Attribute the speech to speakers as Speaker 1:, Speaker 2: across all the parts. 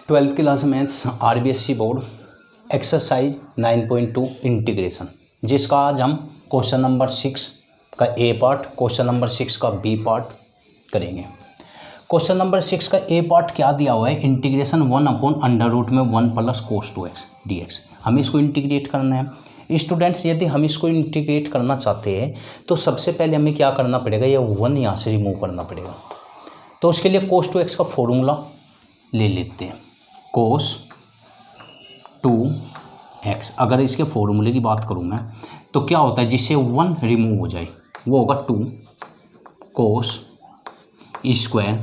Speaker 1: Twelfth class maths RBSC board exercise 9.2 integration, जिसका आज हम क्वेश्चन नंबर 6 का ए पार्ट, क्वेश्चन नंबर 6 का बी पार्ट करेंगे। क्वेश्चन नंबर 6 का ए पार्ट क्या दिया हुआ है, इंटीग्रेशन 1/√में 1 + cos 2x dx। हमें इसको इंटीग्रेट करना है। स्टूडेंट्स, यदि हम इसको इंटीग्रेट करना चाहते हैं तो सबसे पहले हमें क्या करना पड़ेगा, ये 1 यहाँ से रिमूव करना पड़ेगा। तो उसके लिए cos 2x का फॉर्मूला ले लेते हैं, cos 2x। अगर इसके फॉर्मूले की बात करूँ मैं तो क्या होता है, जिससे 1 रिमूव हो जाए वो होगा 2 cos स्क्वायर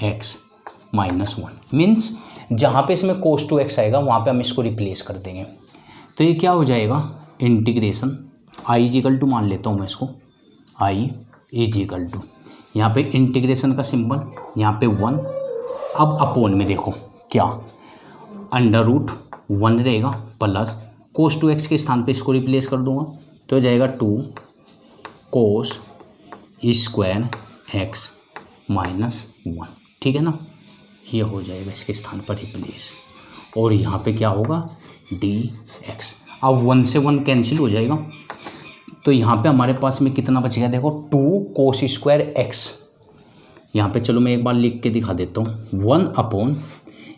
Speaker 1: x - 1। मीन्स जहाँ पे इसमें cos 2x आएगा वहाँ पे हम इसको रिप्लेस कर देंगे। तो ये क्या हो जाएगा, इंटीग्रेशन i = मान लेता हूँ मैं इसको, i = यहाँ पे इंटीग्रेशन का सिंबल, यहाँ पे 1। अब अपोन में देखो क्या, √1 रहेगा प्लस cos 2x के स्थान पे इसको रिप्लेस कर दूंगा तो हो जाएगा 2 cos स्क्वायर x - 1। ठीक है ना, ये हो जाएगा इसके स्थान पर रिप्लेस। और यहाँ पे क्या होगा, dx। अब 1 से 1 कैंसिल हो जाएगा तो यहाँ पे हमारे पास में कितना बचेगा, देखो 2 cos स्क्वायर x। यहाँ पे चलो मैं एक बार लिख के दिखा देता हूँ, 1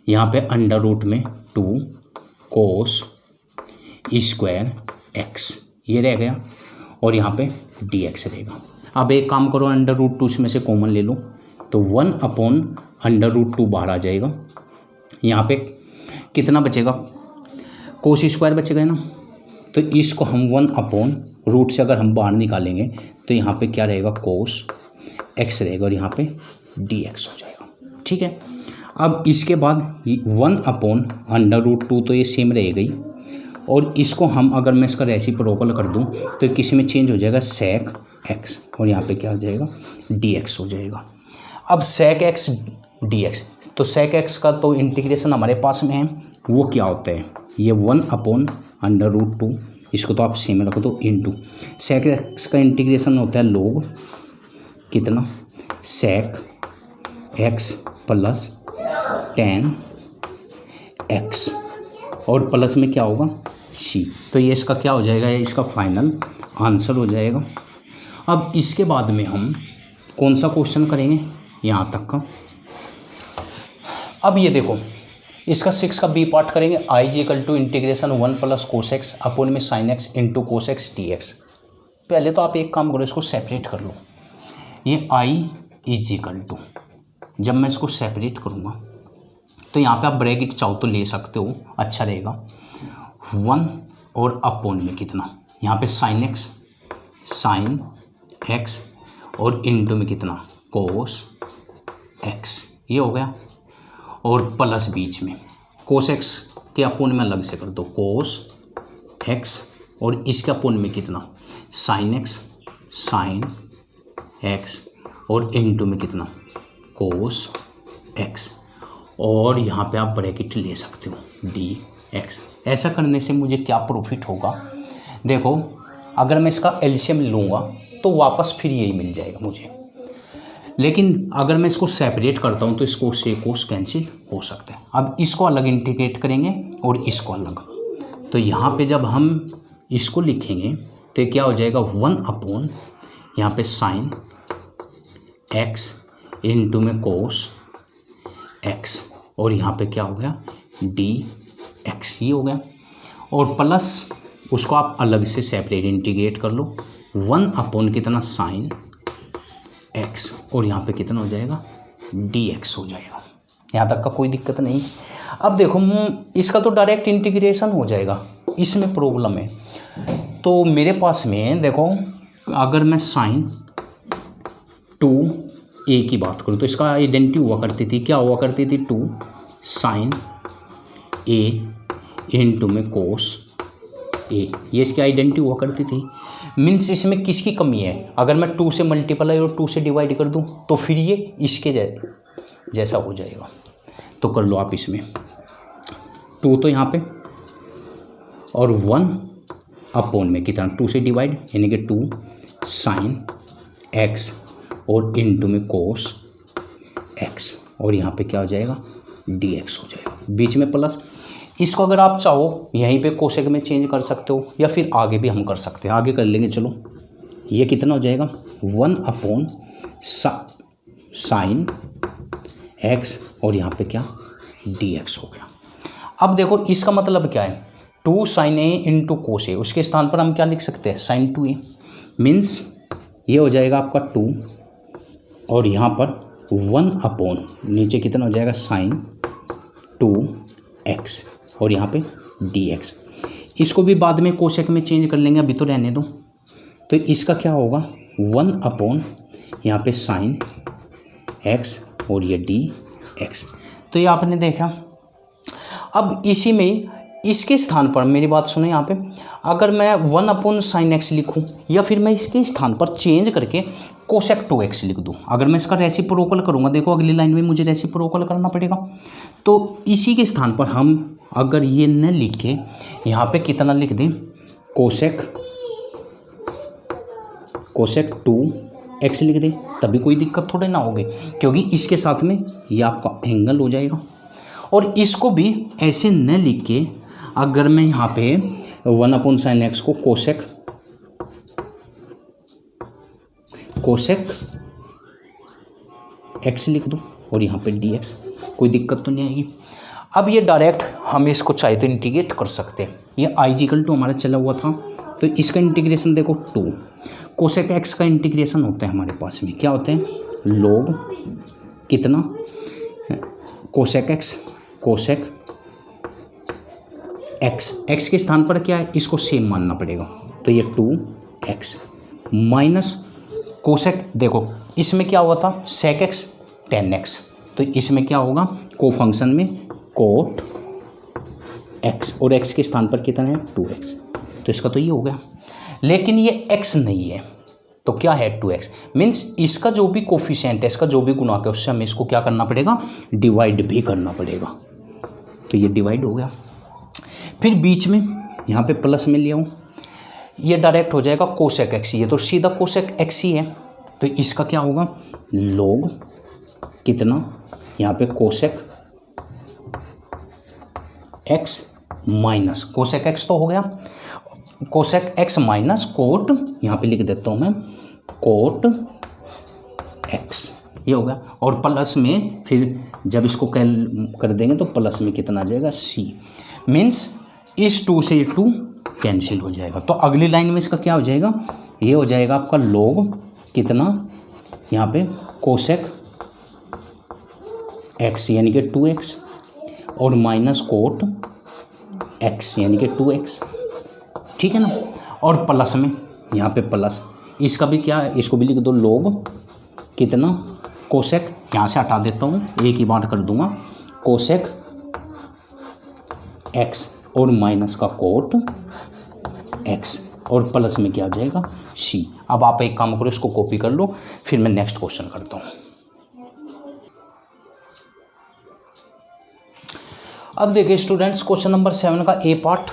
Speaker 1: यहाँ पे √ में 2 cos स्क्वायर x ये रह गया और यहाँ पे dx रहेगा। अब एक काम करो, √2 इसमें से कॉमन ले लो तो 1/√2 बाहर आ जाएगा। यहाँ पे कितना बचेगा, cos स्क्वायर बचेगा ना, तो इसको हम 1/√2 से अगर हम बाहर निकालेंगे तो यहाँ पे क्या रहेगा, cos x रहेगा और यहाँ पे dx हो जाएगा। ठीक है, अब इसके बाद 1/√2 तो ये सेम रह गई और इसको हम अगर मैं इसका रेसिप्रोकल कर दूं तो किसी में चेंज हो जाएगा sec x और यहाँ पे क्या हो जाएगा, dx हो जाएगा। अब sec x dx, तो sec x का तो इंटीग्रेशन हमारे पास में है, वो क्या होता है, ये 1/√2, इसको तो आप सेम रख दो, इंटू sec x का इंटीग्रेशन होता है log कितना, sec x plus tan x और प्लस में क्या होगा, c। तो ये इसका क्या हो जाएगा, ये इसका फाइनल आंसर हो जाएगा। अब इसके बाद में हम कौन सा क्वेश्चन करेंगे, यहाँ तक का। अब ये देखो, इसका 6 का बी पार्ट करेंगे, i = integration 1 + cos x upon में sin x into cos x dx। पहले तो आप एक काम करो, इसको सेपरेट कर लो। ये i = जब मैं इसको सेपरेट करूँगा तो यहाँ पे आप ब्रैकेट चाहो तो ले सकते हो, अच्छा रहेगा। 1 और अपोन में कितना, यहाँ पे sin x और इंटू में कितना, cos x ये हो गया। और प्लस बीच में cos x के अपोन में अलग से कर दो, cos x और इसके अपोन में कितना, sin x और इंटू में कितना, cos x और यहाँ पे आप ब्रैकेट ले सकते हो, dx। ऐसा करने से मुझे क्या प्रॉफिट होगा, देखो अगर मैं इसका एलसीएम लूँगा तो वापस फिर यही मिल जाएगा मुझे, लेकिन अगर मैं इसको सेपरेट करता हूँ तो इसको से कोस कैंसिल हो सकता है। अब इसको अलग इंटीग्रेट करेंगे और इसको अलग, तो यहाँ पे जब हम इसको लिखेंगे तो क्या हो जाएगा, 1/ यहाँ पे sin x इंटू में cos x और यहाँ पे क्या हो गया, dx ये हो गया। और प्लस उसको आप अलग से सेपरेट इंटीग्रेट कर लो, 1/ कितना sin x और यहाँ पे कितना हो जाएगा, dx हो जाएगा। यहाँ तक का कोई दिक्कत नहीं। अब देखो इसका तो डायरेक्ट इंटीग्रेशन हो जाएगा, इसमें प्रॉब्लम है। तो मेरे पास में देखो, अगर मैं sin 2a की बात करूँ तो इसका आइडेंटिटी हुआ करती थी, क्या हुआ करती थी, 2 sin a इंटू में cos a, ये इसकी आइडेंटिटी हुआ करती थी। मीन्स इसमें किसकी कमी है, अगर मैं 2 से मल्टीप्लाई और 2 से डिवाइड कर दूं तो फिर ये इसके जैसा हो जाएगा। तो कर लो आप, इसमें 2 तो यहाँ पे और 1/ में कितना, 2 से डिवाइड यानी कि 2 sin x और इंटू में cos x और यहाँ पे क्या हो जाएगा, dx हो जाएगा। बीच में प्लस। इसको अगर आप चाहो यहीं पे कोसेक में चेंज कर सकते हो या फिर आगे भी हम कर सकते हैं, आगे कर लेंगे। चलो ये कितना हो जाएगा 1 साइन एक्स और यहाँ पे क्या dx हो गया। अब देखो इसका मतलब क्या है, 2 साइन ए इंटू कोस ए, उसके स्थान पर हम क्या लिख सकते हैं साइन 2a। मीन्स ये हो जाएगा आपका 2 और यहाँ पर 1 नीचे कितना हो जाएगा साइन 2x और यहाँ पे dx। इसको भी बाद में कोसेक में चेंज कर लेंगे, अभी तो रहने दो। तो इसका क्या होगा 1 यहाँ पे साइन x और ये dx। तो ये आपने देखा। अब इसी में इसके स्थान पर मेरी बात सुनो, यहाँ पे अगर मैं 1 साइन एक्स लिखूँ या फिर मैं इसके स्थान पर चेंज करके कोसेक 2x लिख दूँ, अगर मैं इसका रेसिप्रोकल करूँगा, देखो अगली लाइन में मुझे रेसिप्रोकल करना पड़ेगा। तो इसी के स्थान पर हम अगर ये न लिख के यहाँ पे कितना लिख दें कोसेक 2x लिख दें, तभी कोई दिक्कत थोड़े ना होगी, क्योंकि इसके साथ में ये आपका एंगल हो जाएगा। और इसको भी ऐसे न लिख के अगर मैं यहाँ पे 1 साइन एक्स को कोसेक एक्स लिख दूँ और यहाँ पे dx, कोई दिक्कत तो नहीं आएगी। अब ये डायरेक्ट हम इसको चाहे तो इंटीग्रेट कर सकते हैं। ये i=2 हमारा चला हुआ था, तो इसका इंटीग्रेशन देखो 2 कोसेक एक्स का इंटीग्रेशन होता है हमारे पास में, क्या होते हैं log कितना कोसेक एक्स, कोसेक एक्स के स्थान पर क्या है, इसको सेम मानना पड़ेगा। तो ये 2x माइनस कोसेक, देखो इसमें क्या हुआ था सेक एक्स 10x, तो इसमें क्या होगा को फंक्शन में कोट x और x के स्थान पर कितना है 2x, तो इसका तो ये हो गया। लेकिन ये x नहीं है तो क्या है 2x, मीन्स इसका जो भी कोफिशिएंट है, इसका जो भी गुणक है, उससे हमें इसको क्या करना पड़ेगा डिवाइड भी करना पड़ेगा। तो ये डिवाइड हो गया। फिर बीच में यहाँ पे प्लस में लिया हूँ, ये डायरेक्ट हो जाएगा कोसेक एक्स, ये तो सीधा कोसेक एक्स ही है। तो इसका क्या होगा log कितना यहाँ पे cosec x minus cosec x तो हो गया, कोसेक एक्स माइनस कोट, यहाँ पे लिख देता हूँ मैं कोट एक्स, ये हो गया। और प्लस में फिर जब इसको कैल कर देंगे तो प्लस में कितना आ जाएगा c, मीन्स इस 2 से 2 कैंसिल हो जाएगा। तो अगली लाइन में इसका क्या हो जाएगा, ये हो जाएगा आपका log कितना यहाँ पे कोसेक x यानी कि 2x और माइनस कोट x यानी कि 2x, ठीक है ना। और प्लस में यहाँ पे प्लस, इसका भी क्या है, इसको भी लिख दो log कितना कोसेक, यहाँ से हटा देता हूँ एक ही बार कर दूंगा कोसेक x और माइनस का कोट x और प्लस में क्या आ जाएगा c। अब आप एक काम करो, इसको कॉपी कर लो, फिर मैं नेक्स्ट क्वेश्चन करता हूँ। अब देखिए स्टूडेंट्स, क्वेश्चन नंबर 7 का ए पार्ट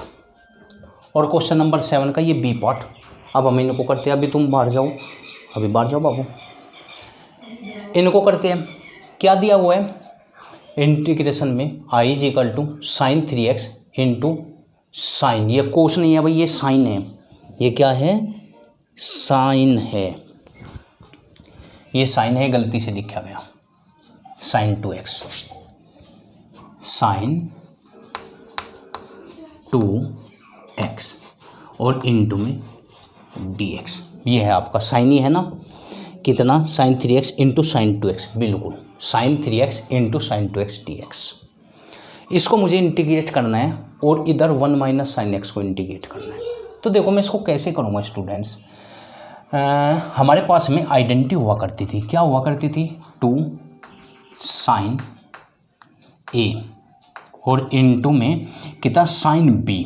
Speaker 1: और क्वेश्चन नंबर 7 का ये बी पार्ट। अब हम इनको करते हैं, अभी तुम बाहर जाओ, अभी बाहर जाओ बाबू, इनको करते हैं। क्या दिया हुआ है इंटीग्रेशन में i sin 3x into sine, ये कोस नहीं है भाई, ये साइन है, ये क्या है साइन है, ये साइन है, गलती से लिखा गया sin 2x, sin 2x और इंटू में dx, ये है आपका साइन ही है ना, कितना sin 3x into sine 2x, बिल्कुल sin 3x into sine 2x dx। इसको मुझे इंटीग्रेट करना है और इधर 1 माइनस साइन एक्स को इंटीग्रेट करना है। तो देखो मैं इसको कैसे करूँगा स्टूडेंट्स, हमारे पास में आइडेंटिटी हुआ करती थी, क्या हुआ करती थी 2 साइन ए और इनटू में कितना साइन बी,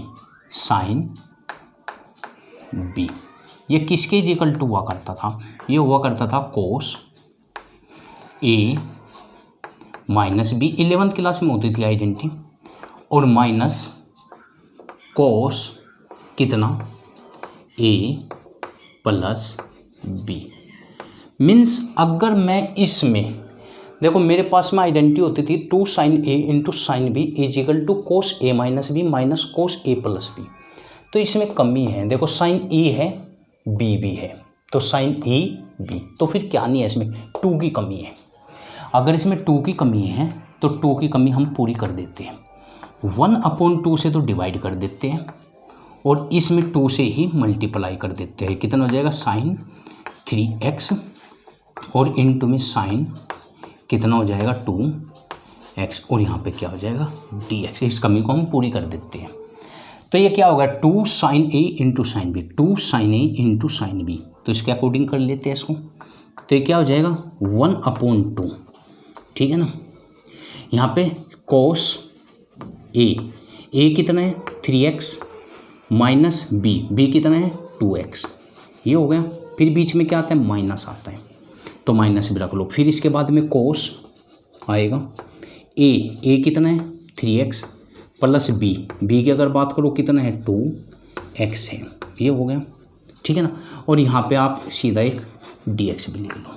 Speaker 1: ये किसके इक्वल टू हुआ करता था, ये हुआ करता था कोस A minus B, 11th class में होती थी आइडेंटिटी, और माइनस कोस कितना ए प्लस बी। मीन्स अगर मैं इसमें देखो मेरे पास में आइडेंटिटी होती थी 2 sin a into sine B is equal to cos A minus B minus cos A plus B. तो इसमें कमी है, देखो साइन ए है बी भी है, तो साइन ए बी, तो फिर क्या नहीं है इसमें 2 की कमी है। अगर इसमें 2 की कमी है तो 2 की कमी हम पूरी कर देते हैं, 1/2 से तो डिवाइड कर देते हैं और इसमें 2 से ही मल्टीप्लाई कर देते हैं। कितना हो जाएगा साइन 3x और इनटू में साइन कितना हो जाएगा 2x और यहाँ पे क्या हो जाएगा dx। इस कमी को हम पूरी कर देते हैं। तो ये क्या होगा 2 sin a into sine B, 2 sin a into sine B, तो इसके अकॉर्डिंग कर लेते हैं इसको। तो ये क्या हो जाएगा 1/2, ठीक है ना। यहाँ पे cos a कितना है 3x माइनस b कितना है 2x, ये हो गया। फिर बीच में क्या आता है माइनस आता है, तो माइनस भी रख लो। फिर इसके बाद में cos आएगा a कितना है 3x प्लस b की अगर बात करो कितना है 2x है, ये हो गया, ठीक है ना। और यहाँ पे आप सीधा एक dx भी लिख लो।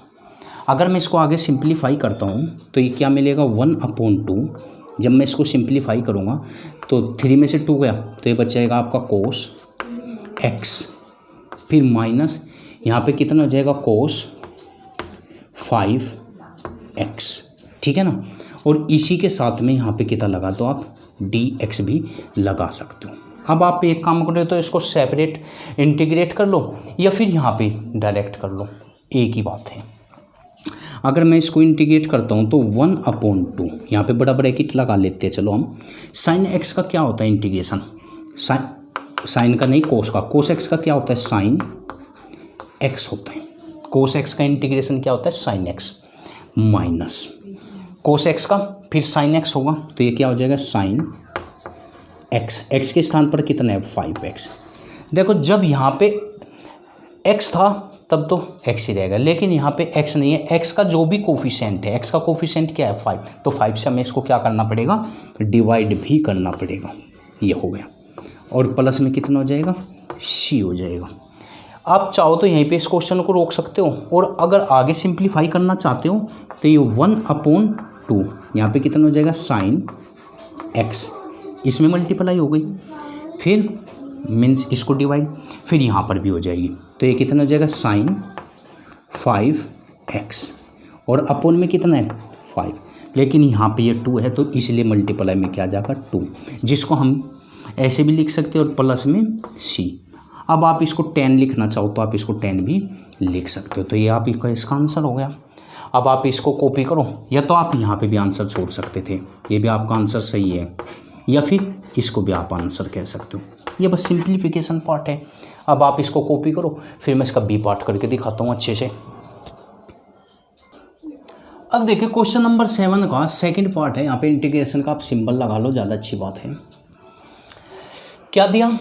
Speaker 1: अगर मैं इसको आगे सिंप्लीफाई करता हूँ तो ये क्या मिलेगा 1/2। जब मैं इसको सिंप्लीफाई करूँगा तो 3 में से 2 गया तो ये बच जाएगा आपका cos x, फिर माइनस यहाँ पे कितना हो जाएगा cos 5x, ठीक है ना। और इसी के साथ में यहाँ पे कितना लगा तो आप dx भी लगा सकते हो। अब आप एक काम करो तो इसको सेपरेट इंटीग्रेट कर लो या फिर यहाँ पे डायरेक्ट कर लो, एक ही बात है। अगर मैं इसको इंटीग्रेट करता हूँ तो 1/2 यहाँ पे बड़ा ब्रैकेट लगा लेते हैं। चलो हम साइन एक्स का क्या होता है इंटीग्रेशन, साइन का नहीं कोस का, कोस एक्स का क्या होता है साइन एक्स होता है, कोस एक्स का इंटीग्रेशन क्या होता है sine x minus cos x का फिर साइन एक्स होगा, तो ये क्या हो जाएगा साइन एक्स, एक्स के स्थान पर कितना है 5x। देखो जब यहाँ पे x था तब तो x ही रहेगा, लेकिन यहाँ पे x नहीं है, x का जो भी कोफिशिएंट है, x का कोफिशिएंट क्या है 5, तो 5 से हमें इसको क्या करना पड़ेगा डिवाइड भी करना पड़ेगा, ये हो गया। और प्लस में कितना हो जाएगा c हो जाएगा। आप चाहो तो यहीं पे इस क्वेश्चन को रोक सकते हो और अगर आगे सिंप्लीफाई करना चाहते हो तो ये 1/2 यहाँ पे कितना हो जाएगा साइन x, इसमें मल्टीप्लाई हो गई, फिर मीन्स इसको डिवाइड, फिर यहाँ पर भी हो जाएगी, तो ये कितना हो जाएगा साइन 5x और अपोन में कितना है 5, लेकिन यहाँ पे ये 2 है तो इसलिए मल्टीप्लाई में क्या जाएगा 2, जिसको हम ऐसे भी लिख सकते हैं और प्लस में c। अब आप इसको 10 लिखना चाहो तो आप इसको 10 भी लिख सकते हो, तो ये आप इसका आंसर हो गया। अब आप इसको कॉपी करो या तो आप यहाँ पे भी आंसर छोड़ सकते थे, ये भी आपका आंसर सही है, या फिर इसको भी आप आंसर कह सकते हो, ये बस सिंप्लीफिकेशन पार्ट है। अब आप इसको कॉपी करो, फिर मैं इसका बी पार्ट करके दिखाता हूँ अच्छे से। अब देखिए क्वेश्चन नंबर 7 का सेकंड पार्ट है, यहाँ पे इंटीग्रेशन का आप सिंबल लगा लो, ज़्यादा अच्छी बात है। क्या दिया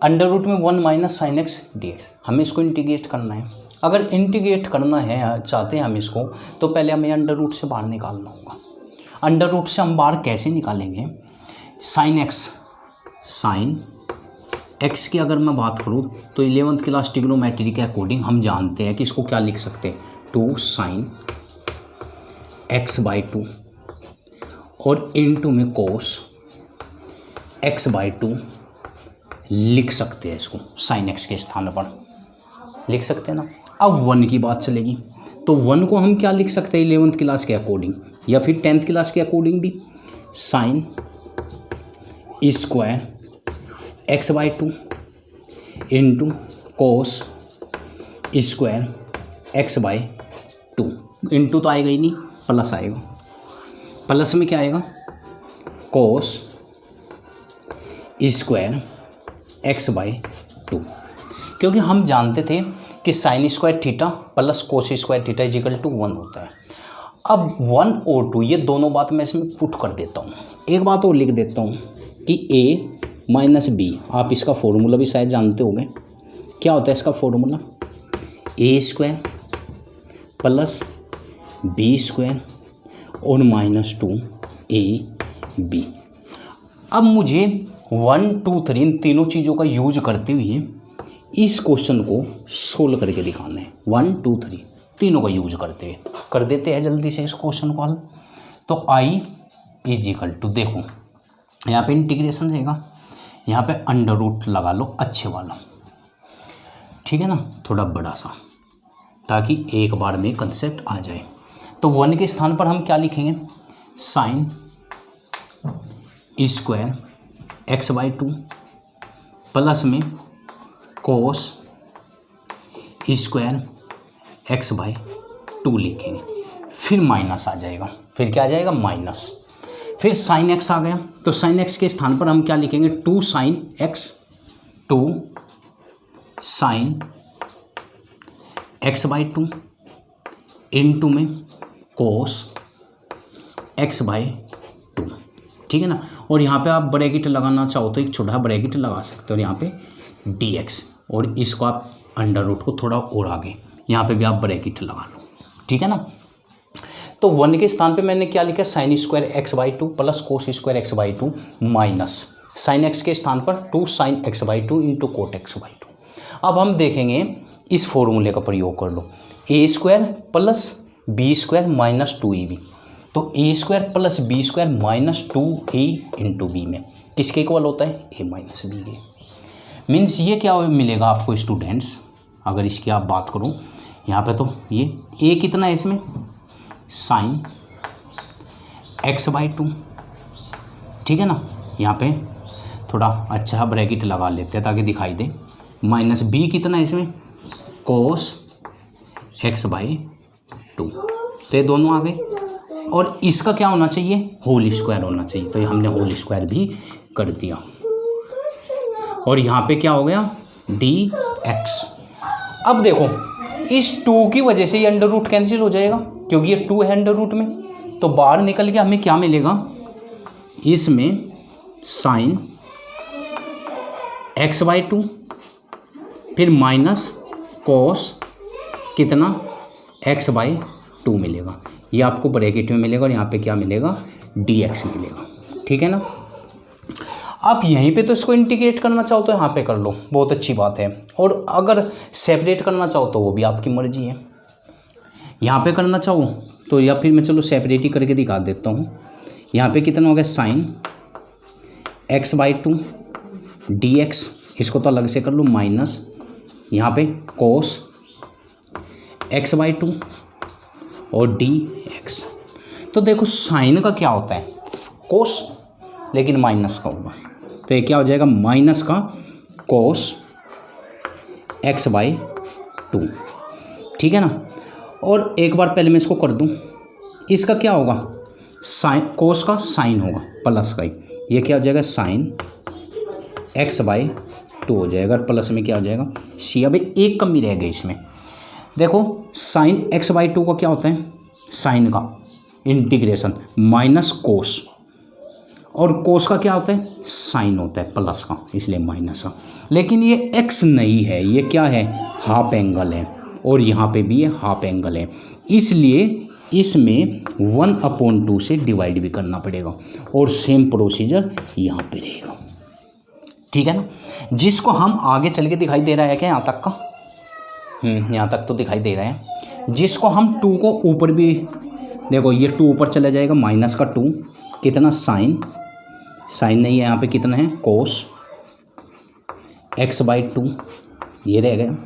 Speaker 1: अंडर रूट में 1 माइनस साइन एक्स dx, हमें इसको इंटीग्रेट करना है। अगर इंटीग्रेट करना है चाहते हैं हम इसको, तो पहले हमें अंडर रूट से बाहर निकालना होगा। अंडर रूट से हम बाहर कैसे निकालेंगे, साइन एक्स की अगर मैं बात करूँ तो 11th क्लास ट्रिग्नोमेट्री के अकॉर्डिंग हम जानते हैं कि इसको क्या लिख सकते हैं 2 sin x/2 और इनटू में cos x/2 लिख सकते हैं, इसको साइन एक्स के स्थान पर लिख सकते हैं ना। अब 1 की बात चलेगी तो 1 को हम क्या लिख सकते हैं 11th क्लास के अकॉर्डिंग या फिर 10th क्लास के अकॉर्डिंग भी, sign square x/2 into cos square x/2, into तो आएगा ही नहीं, प्लस आएगा, प्लस में क्या आएगा कोस स्क्वायर x/2, क्योंकि हम जानते थे कि sine square theta plus cos square theta is equal to 1 होता है। अब 1 और 2 ये दोनों बात मैं इसमें पुट कर देता हूँ। एक बात और लिख देता हूँ कि a माइनस बी, आप इसका फॉर्मूला भी शायद जानते होंगे, क्या होता है इसका formula a square plus B square और माइनस 2ab। अब मुझे 1 2 3 इन तीनों चीज़ों का यूज करते हुए इस क्वेश्चन को सोल्व करके दिखाना है। 1 2 3 तीनों का यूज कर देते हैं जल्दी से इस क्वेश्चन को हल। तो आई इज इक्वल टू, देखो यहाँ पे इंटीग्रेशन रहेगा, यहाँ पे अंडर रूट लगा लो अच्छे वाला, ठीक है ना, थोड़ा बड़ा सा, ताकि एक बार में कंसेप्ट आ जाए। तो 1 के स्थान पर हम क्या लिखेंगे, साइन स्क्वायर x/2 प्लस में कोस स्क्वायर x/2 लिखेंगे, फिर माइनस आ जाएगा, फिर क्या आ जाएगा माइनस, फिर साइन x आ गया, तो साइन x के स्थान पर हम क्या लिखेंगे, 2 sign x, 2 sign x/2 into में कोस x/2, ठीक है ना। और यहाँ पे आप ब्रैकेट लगाना चाहो तो एक छोटा ब्रैकेट लगा सकते हो, और यहाँ पे dx, और इसको आप अंडर रूट को थोड़ा और आगे यहाँ पे भी आप ब्रैकेट लगा लो, ठीक है ना। तो 1 के स्थान पे मैंने क्या लिखा, sine square x/2 plus cos square x/2 minus sine x के स्थान पर 2 sign x/2 into coat x/2। अब हम देखेंगे इस फॉर्मूले का प्रयोग कर लो, A square plus B square minus 2ab, तो A square plus B square minus 2a into B में किसके इक्वल होता है, ए माइनस बी के। मीन्स ये क्या मिलेगा आपको स्टूडेंट्स, अगर इसकी आप बात करो यहाँ पे, तो ये ए कितना है इसमें, साइन x/2, ठीक है ना, यहाँ पे थोड़ा अच्छा ब्रैकेट लगा लेते हैं ताकि दिखाई दे, माइनस बी कितना है इसमें, कोस x/2, तो ये दोनों आ गए, और इसका क्या होना चाहिए, होल स्क्वायर होना चाहिए, तो ये हमने होल स्क्वायर भी कर दिया, और यहाँ पे क्या हो गया dx। अब देखो इस 2 की वजह से ये अंडर रूट कैंसिल हो जाएगा, क्योंकि ये 2 है अंडर रूट में, तो बाहर निकल के हमें क्या मिलेगा, इसमें साइन x/2 फिर माइनस कोस कितना x/2 मिलेगा, ये आपको ब्रैकेट में मिलेगा, और यहाँ पे क्या मिलेगा dx मिलेगा, ठीक है ना। आप यहीं पे तो इसको इंटीग्रेट करना चाहो तो यहाँ पे कर लो, बहुत अच्छी बात है, और अगर सेपरेट करना चाहो तो वो भी आपकी मर्जी है, यहाँ पे करना चाहो तो, या फिर मैं चलो सेपरेट ही करके दिखा देता हूँ। यहाँ पे कितना हो गया, साइन x/2 dx, इसको तो अलग से कर लो, माइनस यहाँ पे कोस x/2 और dx। तो देखो साइन का क्या होता है, कोस, लेकिन माइनस का होगा, तो ये क्या हो जाएगा, माइनस का कोस x/2, ठीक है ना। और एक बार पहले मैं इसको कर दूं, इसका क्या होगा, साइन, कोस का साइन होगा प्लस का ही, ये क्या हो जाएगा, साइन x/2 हो जाएगा, प्लस में क्या हो जाएगा c। अब एक कमी रह गई इसमें, देखो साइन x/2 का क्या होता है, साइन का इंटीग्रेशन माइनस कोस, और कोस का क्या होता है, साइन होता है प्लस का, इसलिए माइनस का। लेकिन ये x नहीं है, ये क्या है, हाफ एंगल है, और यहाँ पे भी ये हाफ एंगल है, इसलिए इसमें 1/2 से डिवाइड भी करना पड़ेगा, और सेम प्रोसीजर यहाँ पे रहेगा, ठीक है ना। जिसको हम आगे चल के दिखाई दे रहा है क्या, यहाँ तक का, यहाँ तक तो दिखाई दे रहा है, जिसको हम 2 को ऊपर भी, देखो ये 2 ऊपर चला जाएगा, माइनस का 2 कितना, साइन नहीं है यहाँ पे, कितना है कोस x/2, ये रह गया,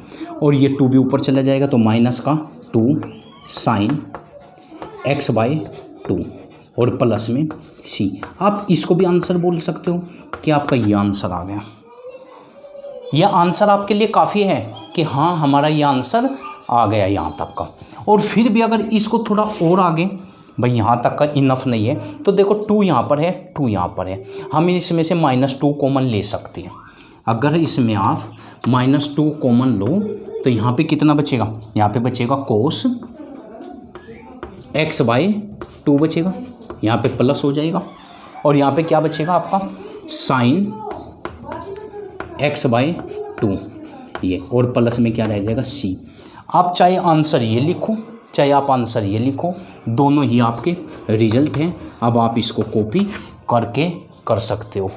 Speaker 1: और ये 2 भी ऊपर चला जाएगा, तो माइनस का 2 साइन x/2 और प्लस में c। आप इसको भी आंसर बोल सकते हो कि आपका ये आंसर आ गया, यह आंसर आपके लिए काफ़ी है कि हाँ हमारा ये आंसर आ गया यहाँ तक का। और फिर भी अगर इसको थोड़ा और आगे, भाई यहाँ तक का इनफ नहीं है, तो देखो 2 यहाँ पर है, 2 यहाँ पर है, हम इसमें से -2 कॉमन ले सकते हैं। अगर इसमें आप -2 कॉमन लो तो यहाँ पे कितना बचेगा, यहाँ पे बचेगा कोस x/2 बचेगा, यहाँ पे प्लस हो जाएगा, और यहाँ पे क्या बचेगा आपका, साइन x/2, ये, और प्लस में क्या रह जाएगा c। आप चाहे आंसर ये लिखो, चाहे आप आंसर ये लिखो, दोनों ही आपके रिजल्ट हैं। अब आप इसको कॉपी करके कर सकते हो।